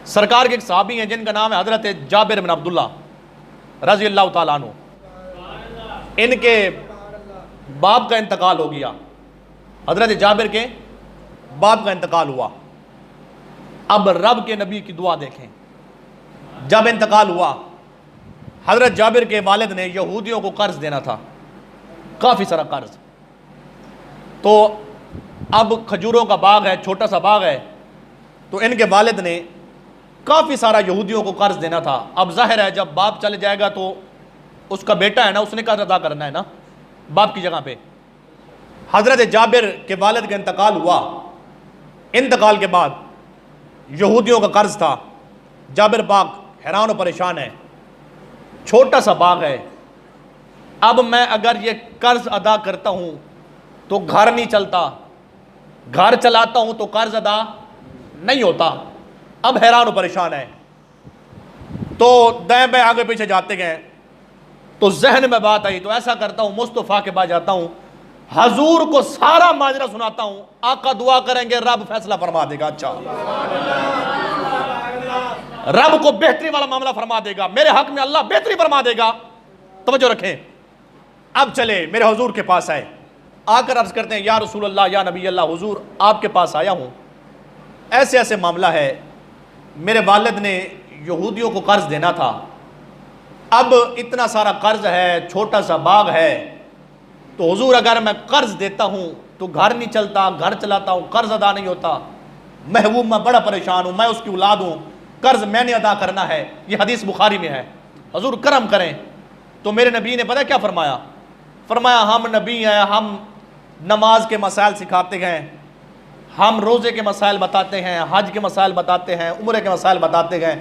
سرکار کے ایک صحابی ہیں جن کا نام ہے حضرت جابر بن عبداللہ رضی اللہ تعالیٰ عنہ. ان کے باپ کا انتقال ہو گیا. حضرت جابر کے باپ کا انتقال ہوا. اب رب کے نبی کی دعا دیکھیں. جب انتقال ہوا حضرت جابر کے والد نے یہودیوں کو قرض دینا تھا, کافی سارا قرض. تو اب کھجوروں کا باغ ہے, چھوٹا سا باغ ہے, تو ان کے والد نے کافی سارا یہودیوں کو قرض دینا تھا. اب ظاہر ہے جب باپ چلے جائے گا تو اس کا بیٹا ہے نا, اس نے قرض ادا کرنا ہے نا باپ کی جگہ پہ. حضرت جابر کے والد کا انتقال ہوا. انتقال کے بعد یہودیوں کا قرض تھا. جابر پاک حیران و پریشان ہے, چھوٹا سا باغ ہے, اب میں اگر یہ قرض ادا کرتا ہوں تو گھر نہیں چلتا, گھر چلاتا ہوں تو قرض ادا نہیں ہوتا. اب حیران و پریشان ہے. تو دائیں بائیں آگے پیچھے جاتے گئے تو ذہن میں بات آئی, تو ایسا کرتا ہوں مصطفیٰ کے پاس جاتا ہوں, حضور کو سارا ماجرا سناتا ہوں, آقا دعا کریں گے رب فیصلہ فرما دے گا. اچھا, رب کو بہتری والا معاملہ فرما دے گا, میرے حق میں اللہ بہتری فرما دے گا. توجہ رکھیں. اب چلے میرے حضور کے پاس آئے, آ کر عرض کرتے ہیں یا رسول اللہ یا نبی اللہ, حضور آپ کے پاس آیا ہوں, ایسے ایسے معاملہ ہے, میرے والد نے یہودیوں کو قرض دینا تھا, اب اتنا سارا قرض ہے, چھوٹا سا باغ ہے, تو حضور اگر میں قرض دیتا ہوں تو گھر نہیں چلتا, گھر چلاتا ہوں قرض ادا نہیں ہوتا, محبوب میں بڑا پریشان ہوں, میں اس کی اولاد ہوں, قرض میں نے ادا کرنا ہے. یہ حدیث بخاری میں ہے. حضور کرم کریں. تو میرے نبی نے پتہ کیا فرمایا؟ فرمایا ہم نبی ہیں, ہم نماز کے مسائل سکھاتے ہیں, ہم روزے کے مسائل بتاتے ہیں, حج کے مسائل بتاتے ہیں, عمرے کے مسائل بتاتے ہیں,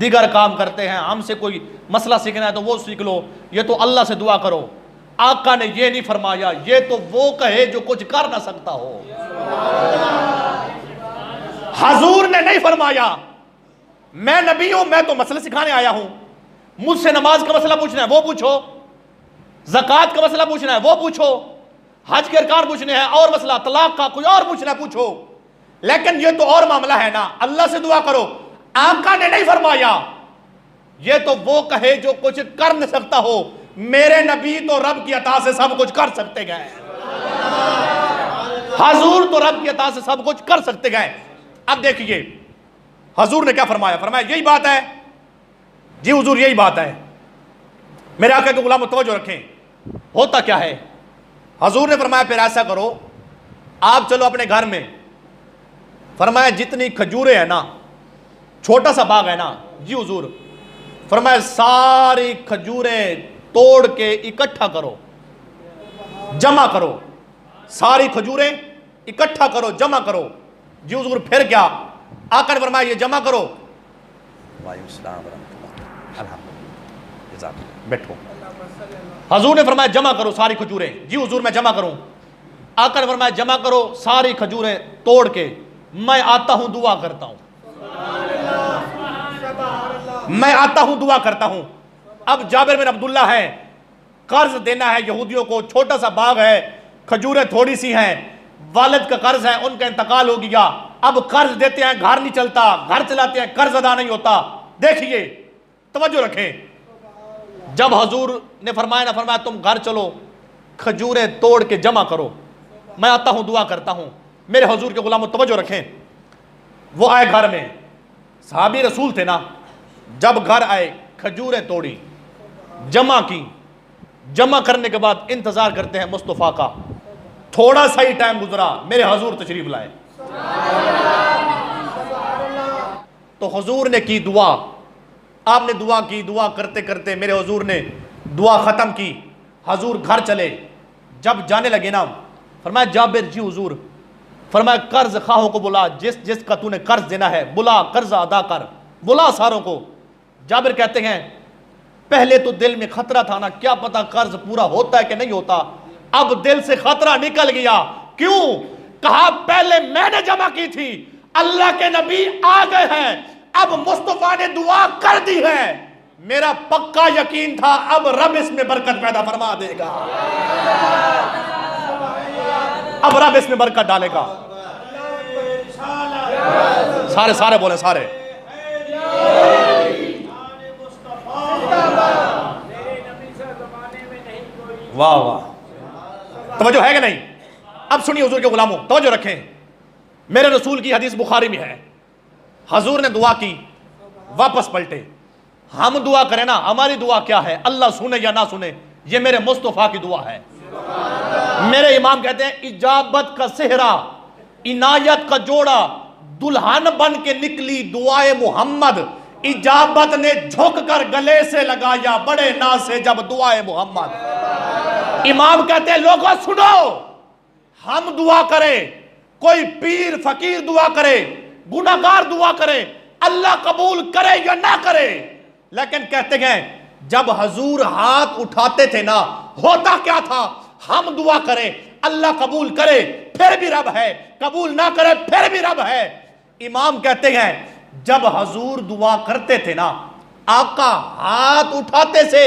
دیگر کام کرتے ہیں, ہم سے کوئی مسئلہ سیکھنا ہے تو وہ سیکھ لو, یہ تو اللہ سے دعا کرو. آقا نے یہ نہیں فرمایا یہ تو وہ کہے جو کچھ کر نہ سکتا ہو. حضور نے نہیں فرمایا میں نبی ہوں, میں تو مسئلہ سکھانے آیا ہوں, مجھ سے نماز کا مسئلہ پوچھنا ہے وہ پوچھو, زکوٰۃ کا مسئلہ پوچھنا ہے وہ پوچھو, حج کے ارکان پوچھنے ہیں اور مسئلہ طلاق کا کوئی اور پوچھنا ہے پوچھو, لیکن یہ تو اور معاملہ ہے نا, اللہ سے دعا کرو. آقا نے نہیں فرمایا یہ تو وہ کہے جو کچھ کر نہ سکتا ہو. میرے نبی تو رب کی عطا سے سب کچھ کر سکتے گئے, حضور تو رب کی عطا سے سب کچھ کر سکتے گئے. اب دیکھیے حضور نے کیا فرمایا؟ فرمایا یہی بات ہے. جی حضور یہی بات ہے. میرے آقا کے غلام توجہ رکھیں, ہوتا کیا ہے؟ حضور نے فرمایا پھر ایسا کرو, آپ چلو اپنے گھر میں, فرمایا جتنی کھجوریں ہیں نا, چھوٹا سا باغ ہے نا. جی حضور. فرمایا ساری کھجوریں توڑ کے اکٹھا کرو, جمع کرو, ساری کھجوریں اکٹھا کرو, جمع کرو. جی حضور پھر کیا؟ آقا نے فرمایا یہ جمع کرو. وعلیکم السلام ورحمۃ اللہ. بیٹھو. حضور نے فرمایا جمع کرو ساری کھجوریں. جی حضور میں جمع کروں. آقا نے فرمایا جمع کرو ساری کھجوریں توڑ کے, میں آتا ہوں دعا کرتا ہوں, میں آتا ہوں دعا کرتا ہوں. اب جابر بن عبداللہ ہے, قرض دینا ہے یہودیوں کو, چھوٹا سا باغ ہے, کھجوریں تھوڑی سی ہیں, والد کا قرض ہے, ان کا انتقال ہو گیا. اب قرض دیتے ہیں گھر نہیں چلتا, گھر چلاتے ہیں قرض ادا نہیں ہوتا. دیکھیے توجہ رکھیں. جب حضور نے فرمایا نہ فرمایا تم گھر چلو, کھجوریں توڑ کے جمع کرو, میں آتا ہوں دعا کرتا ہوں. میرے حضور کے غلام توجہ رکھیں. وہ آئے گھر میں, صحابی رسول تھے نا, جب گھر آئے کھجوریں توڑی, جمع کی, جمع کرنے کے بعد انتظار کرتے ہیں مصطفیٰ کا. تھوڑا سا ہی ٹائم گزرا, میرے حضور تشریف لائے. تو حضور نے کی دعا, آپ نے دعا کی, دعا کرتے کرتے میرے حضور نے دعا ختم کی. حضور گھر چلے. جب جانے لگے نا, فرمایا جابر جی حضور. فرمایا قرض خواہوں کو بلا, جس جس کا تو نے قرض دینا ہے بلا, قرض ادا کر, بلا ساروں کو. جابر کہتے ہیں پہلے تو دل میں خطرہ تھا نا, کیا پتا قرض پورا ہوتا ہے کہ نہیں ہوتا. اب دل سے خطرہ نکل گیا. کیوں؟ کہا پہلے میں نے جمع کی تھی, اللہ کے نبی آ گئے ہیں, اب مصطفیٰ نے دعا کر دی ہے, میرا پکا یقین تھا اب رب اس میں برکت پیدا فرما دے گا, اب رب اس میں برکت ڈالے گا. سارے بولیں سارے. واہ واہ، توجہ ہے کہ نہیں؟ اب سنیے حضور کے غلاموں، توجہ رکھیں، میرے رسول کی حدیث بخاری میں ہے، حضور نے دعا کی، واپس پلٹے۔ ہم دعا کریں نا، ہماری دعا کیا ہے؟ اللہ سنے یا نہ سنے، یہ میرے مصطفیٰ کی دعا ہے۔ میرے امام کہتے ہیں اجابت کا صحرا، عنایت کا جوڑا، دلہن بن کے نکلی دعائے محمد، اجابت نے جھک کر گلے سے لگایا بڑے ناز سے جب دعائے محمد۔ امام کہتے ہیں لوگوں سنو، ہم دعا کریں، کوئی پیر فقیر دعا کرے، گناہگار دعا کرے، اللہ قبول کرے یا نہ کرے، لیکن کہتے ہیں جب حضور ہاتھ اٹھاتے تھے نا، ہوتا کیا تھا؟ ہم دعا کریں، اللہ قبول کرے پھر بھی رب ہے، قبول نہ کرے پھر بھی رب ہے۔ امام کہتے ہیں جب حضور دعا کرتے تھے نا، آقا ہاتھ اٹھاتے سے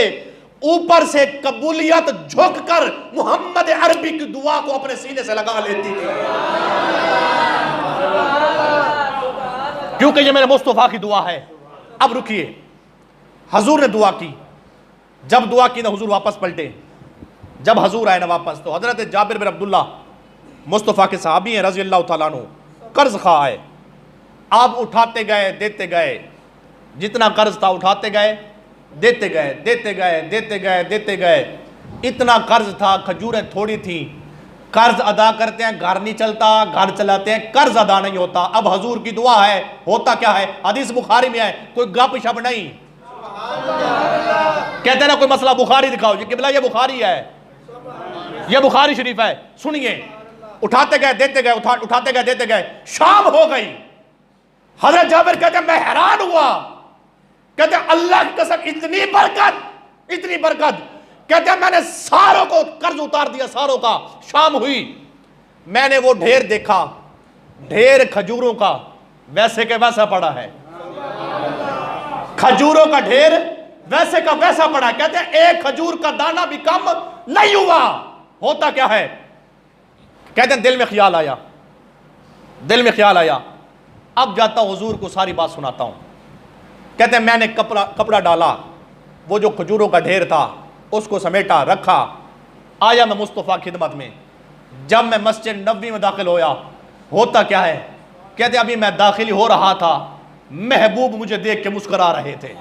اوپر سے قبولیت جھک کر محمد عربی کی دعا کو اپنے سینے سے لگا لیتی تھی، کیونکہ یہ میرے مصطفیٰ کی دعا ہے۔ اب رکیے، حضور نے دعا کی، جب دعا کی نا حضور واپس پلٹے، جب حضور آئے نا واپس تو حضرت جابر بن عبداللہ مصطفیٰ کے صحابی ہیں رضی اللہ تعالیٰ عنہ، قرض خواہ آئے، آپ اٹھاتے گئے دیتے گئے، جتنا قرض تھا اٹھاتے گئے دیتے گئے دیتے گئے دیتے گئے دیتے گئے، اتنا قرض تھا، کھجوریں تھوڑی تھیں، قرض ادا کرتے ہیں گھر نہیں چلتا، گھر چلاتے ہیں قرض ادا نہیں ہوتا۔ اب حضور کی دعا ہے، ہوتا کیا ہے؟ حدیث بخاری میں ہے، کوئی گپ شپ نہیں، کہتے ہیں نا کوئی مسئلہ بخاری دکھاؤ، یہ قبلہ یہ بخاری ہے، یہ بخاری شریف ہے۔ سنیے، اٹھاتے گئے دیتے گئے، اٹھاتے گئے دیتے گئے، شام ہو گئی۔ حضرت جابر کہتے ہیں میں حیران ہوا، کہتے ہیں اللہ کی قسم اتنی برکت، اتنی برکت، کہتے ہیں میں نے ساروں کو قرض اتار دیا، ساروں کا۔ شام ہوئی، میں نے وہ ڈھیر دیکھا، ڈھیر کھجوروں کا ویسے کہ ویسا پڑا ہے، کھجوروں کا ڈھیر ویسے کا ویسا پڑا ہے۔ کہتے ہیں ایک کھجور کا دانہ بھی کم نہیں ہوا۔ ہوتا کیا ہے؟ کہتے ہیں دل میں خیال آیا، دل میں خیال آیا، اب جاتا ہوں حضور کو ساری بات سناتا ہوں۔ کہتے ہیں میں نے کپڑا ڈالا، وہ جو کھجوروں کا ڈھیر تھا اس کو سمیٹا رکھا، آیا میں مصطفیٰ خدمت میں۔ جب میں مسجد نبوی میں داخل ہویا، ہوتا کیا ہے؟ کہتے ہیں ابھی میں داخل ہو رہا تھا، محبوب مجھے دیکھ کے مسکرا رہے تھے،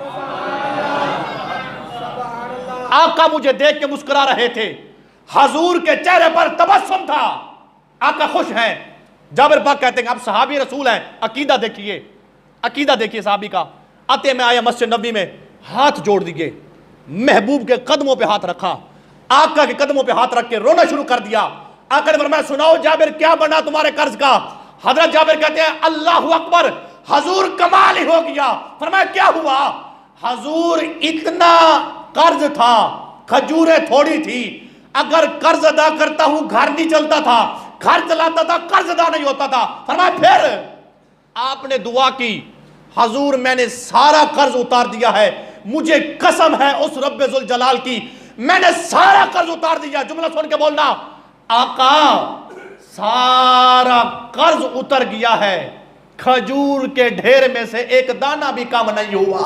آقا مجھے دیکھ کے مسکرا رہے تھے، حضور کے چہرے پر تبسم تھا، آقا خوش ہیں۔ جابر پاک کہتے ہیں اب صحابی رسول ہیں، عقیدہ دیکھیے، عقیدہ دیکھیے صحابی کا۔ آتے میں آیا مسجد نبوی میں، ہاتھ جوڑ دیے، محبوب کے قدموں پہ ہاتھ رکھا، آقا کے قدموں پہ ہاتھ رکھ کے رونا شروع کر دیا۔ آقا نے فرمایا سناؤ جابر کیا بنا تمہارے قرض کا؟ حضرت جابر کہتے ہیں اللہ اکبر، حضور کمال ہی ہو گیا۔ فرمایا کیا ہوا؟ حضور اتنا قرض تھا، کھجوریں تھوڑی تھی، اگر قرض ادا کرتا ہوں گھر نہیں چلتا تھا، گھر چلاتا تھا قرض ادا نہیں ہوتا تھا۔ فرمایا پھر آپ نے دعا کی، حضور میں نے سارا قرض اتار دیا ہے، مجھے قسم ہے اس رب ذوالجلال کی، میں نے سارا قرض اتار دیا۔ جملہ سن کے بولنا، آقا سارا قرض اتر گیا ہے، کھجور کے ڈھیر میں سے ایک دانہ بھی کم نہیں ہوا۔